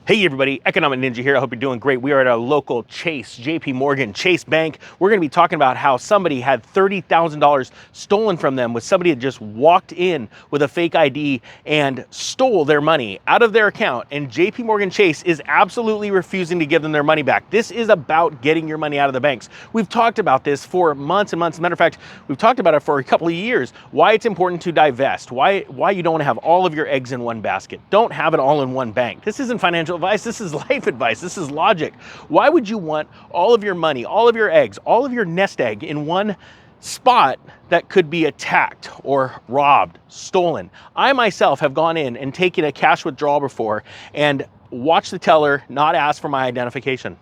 Hey everybody, Economic Ninja here. I hope you're doing great. We are at a local Chase, JP Morgan, Chase Bank. We're going to be talking about how somebody had $30,000 stolen from them with somebody that just walked in with a fake ID and stole their money out of their account. And JP Morgan Chase is absolutely refusing to give them their money back. This is about getting your money out of the banks. We've talked about this for months and months. As a matter of fact, we've talked about it for a couple of years. Why it's important to divest, why you don't want to have all of your eggs in one basket. Don't have it all in one bank. This isn't financial advice, this is life advice, this is logic. Why would you want all of your money, all of your eggs, all of your nest egg in one spot that could be attacked or robbed, stolen? I myself have gone in and taken a cash withdrawal before and watched the teller not ask for my identification.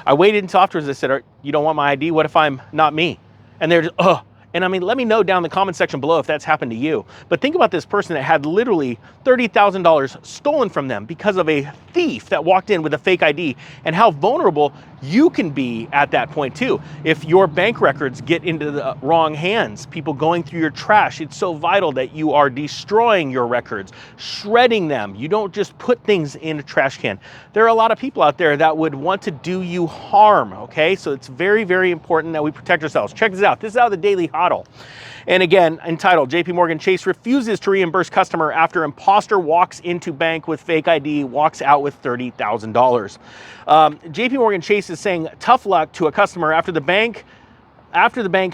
I waited until afterwards. I said, you don't want my ID? What if I'm not me? And they're just, oh. And I mean, let me know down in the comment section below if that's happened to you. But think about this person that had literally $30,000 stolen from them because of a thief that walked in with a fake ID, and how vulnerable you can be at that point too. If your bank records get into the wrong hands, people going through your trash, it's so vital that you are destroying your records, shredding them. You don't just put things in a trash can. There are a lot of people out there that would want to do you harm, okay? So it's very, very important that we protect ourselves. Check this out. This is out of the Daily Huddle. And again, entitled, JP Morgan Chase refuses to reimburse customer after imposter walks into bank with fake ID, walks out with $30,000. JP Morgan Chase is saying tough luck to a customer after the bank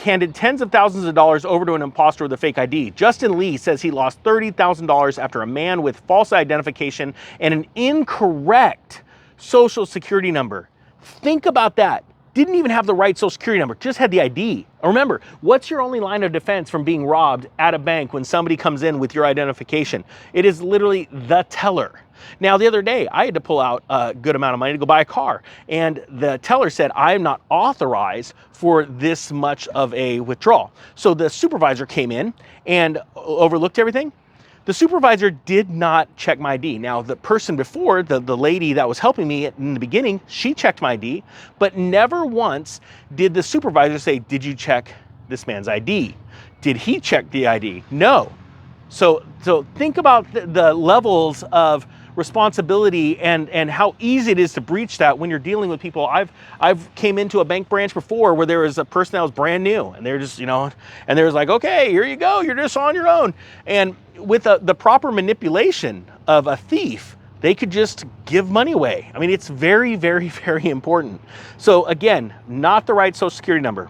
handed tens of thousands of dollars over to an imposter with a fake ID. Justin Lee says he lost $30,000 after a man with false identification and an incorrect social security number. Think about that. Didn't even have the right social security number, just had the ID. Remember, what's your only line of defense from being robbed at a bank when somebody comes in with your identification? It is literally the teller. Now, the other day, I had to pull out a good amount of money to go buy a car. And the teller said, I am not authorized for this much of a withdrawal. So the supervisor came in and overlooked everything. The supervisor did not check my ID. Now, the person before, the lady that was helping me in the beginning, she checked my ID, but never once did the supervisor say, did you check this man's ID? Did he check the ID? No. So think about the levels of responsibility and how easy it is to breach that when you're dealing with people. I've came into a bank branch before where there was a person that was brand new, and they're just, and they was like, okay, here you go, you're just on your own. And with the proper manipulation of a thief, they could just give money away. I mean, it's very, very, very important. So again, not the right social security number.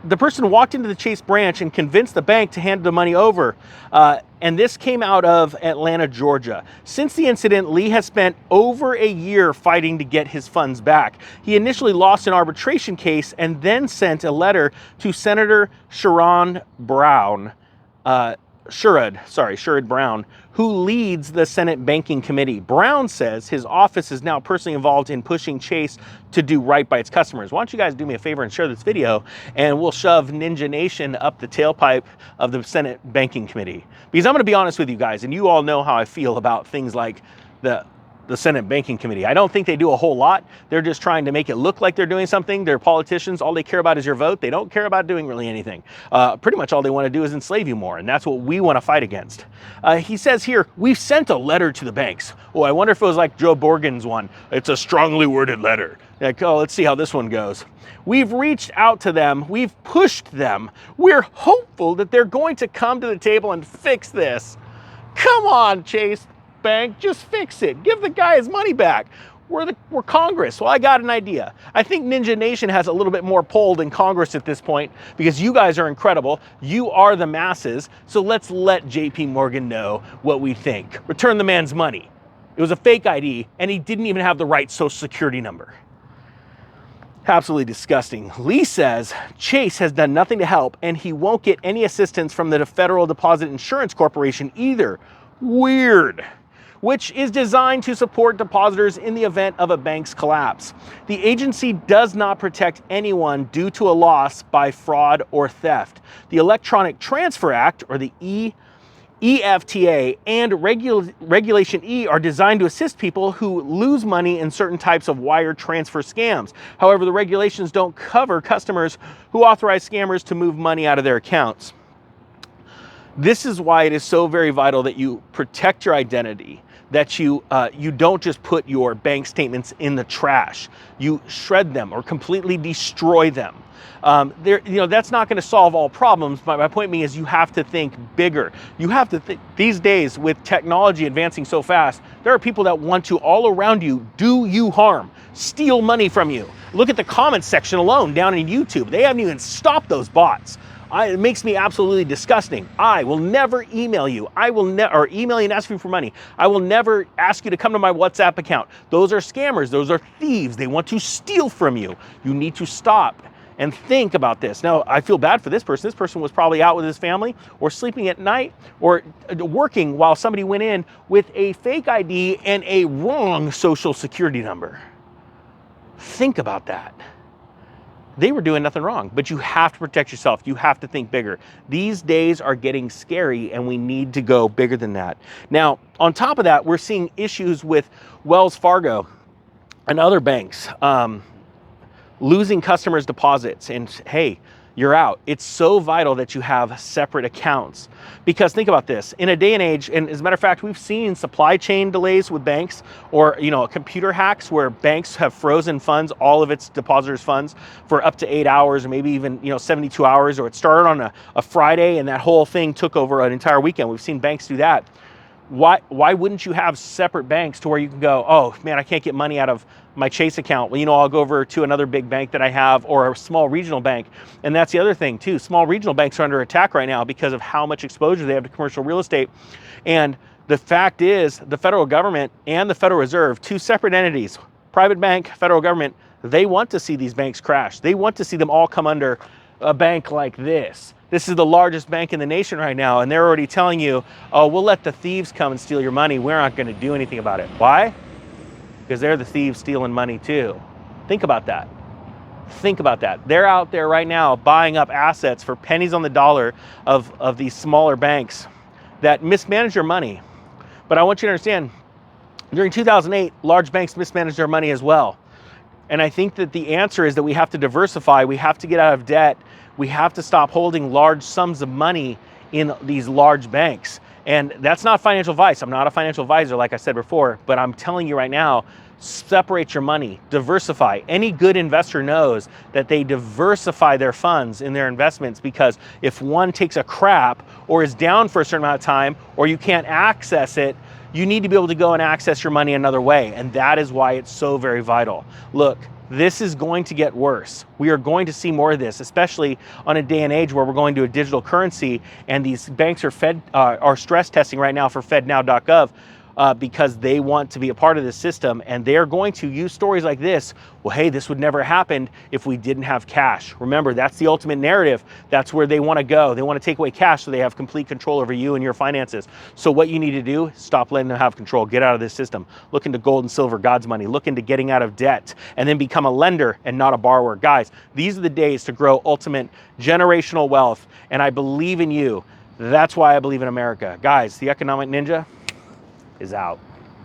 The person walked into the Chase branch and convinced the bank to hand the money over. And this came out of Atlanta, Georgia. Since the incident, Lee has spent over a year fighting to get his funds back. He initially lost an arbitration case and then sent a letter to Senator Sherrod Brown, who leads the Senate Banking Committee. Brown says his office is now personally involved in pushing Chase to do right by its customers. Why don't you guys do me a favor and share this video, and we'll shove Ninja Nation up the tailpipe of the Senate Banking Committee. Because I'm going to be honest with you guys, and you all know how I feel about things like the Senate Banking Committee. I don't think they do a whole lot. They're just trying to make it look like they're doing something. They're politicians. All they care about is your vote. They don't care about doing really anything. Pretty much all they want to do is enslave you more, and that's what we want to fight against. He says here, we've sent a letter to the banks. Oh, I wonder if it was like Joe Borgen's one. It's a strongly worded letter. Like, oh, let's see how this one goes. We've reached out to them. We've pushed them. We're hopeful that they're going to come to the table and fix this. Come on, Chase Bank, just fix it. Give the guy his money back. We're Congress. Well, I got an idea. I think Ninja Nation has a little bit more pull than Congress at this point, because you guys are incredible. You are the masses. So let's let JP Morgan know what we think. Return the man's money. It was a fake ID, and he didn't even have the right social security number. Absolutely disgusting. Lee says Chase has done nothing to help, and he won't get any assistance from the Federal Deposit Insurance Corporation either. Weird. Which is designed to support depositors in the event of a bank's collapse. The agency does not protect anyone due to a loss by fraud or theft. The Electronic Transfer Act, or the EFTA, and Regulation E are designed to assist people who lose money in certain types of wire transfer scams. However, the regulations don't cover customers who authorize scammers to move money out of their accounts. This is why it is so very vital that you protect your identity, that you don't just put your bank statements in the trash. You shred them or completely destroy them. That's not going to solve all problems. My point being is you have to think bigger. You have to think, these days with technology advancing so fast, there are people that want to all around you do you harm, steal money from you. Look at the comments section alone down in YouTube. They haven't even stopped those bots. It makes me absolutely disgusting. I will never email you. Or email you and ask you for money. I will never ask you to come to my WhatsApp account. Those are scammers. Those are thieves. They want to steal from you. You need to stop and think about this. Now, I feel bad for this person. This person was probably out with his family or sleeping at night or working while somebody went in with a fake ID and a wrong social security number. Think about that. They were doing nothing wrong, but you have to protect yourself. You have to think bigger. These days are getting scary and we need to go bigger than that. Now, on top of that, we're seeing issues with Wells Fargo and other banks losing customers' deposits. And hey, you're out. It's so vital that you have separate accounts. Because think about this, in a day and age, and as a matter of fact, we've seen supply chain delays with banks or, computer hacks where banks have frozen funds, all of its depositors' funds for up to 8 hours or maybe even, 72 hours, or it started on a Friday and that whole thing took over an entire weekend. We've seen banks do that. Why wouldn't you have separate banks to where you can go, oh man, I can't get money out of my Chase account. Well, I'll go over to another big bank that I have or a small regional bank. And that's the other thing too. Small regional banks are under attack right now because of how much exposure they have to commercial real estate. And the fact is the federal government and the Federal Reserve, two separate entities, private bank, federal government, they want to see these banks crash. They want to see them all come under a bank like this. This is the largest bank in the nation right now, and they're already telling you, oh, we'll let the thieves come and steal your money. We're not going to do anything about it. Why? Because they're the thieves stealing money too. Think about that. Think about that. They're out there right now buying up assets for pennies on the dollar of these smaller banks that mismanage your money. But I want you to understand, during 2008, large banks mismanaged their money as well. And I think that the answer is that we have to diversify. We have to get out of debt. We have to stop holding large sums of money in these large banks. And that's not financial advice. I'm not a financial advisor, like I said before, but I'm telling you right now, separate your money, diversify. Any good investor knows that they diversify their funds in their investments, because if one takes a crap or is down for a certain amount of time, or you can't access it, you need to be able to go and access your money another way. And that is why it's so very vital. Look, this is going to get worse. We are going to see more of this, especially on a day and age where we're going to a digital currency, and these banks are stress testing right now for fednow.gov because they want to be a part of this system, and they're going to use stories like this. Well, hey, this would never happen if we didn't have cash. Remember, that's the ultimate narrative. That's where they want to go. They want to take away cash so they have complete control over you and your finances. So what you need to do, stop letting them have control. Get out of this system. Look into gold and silver, God's money. Look into getting out of debt, and then become a lender and not a borrower. Guys, these are the days to grow ultimate generational wealth, and I believe in you. That's why I believe in America. Guys, the Economic Ninja is out.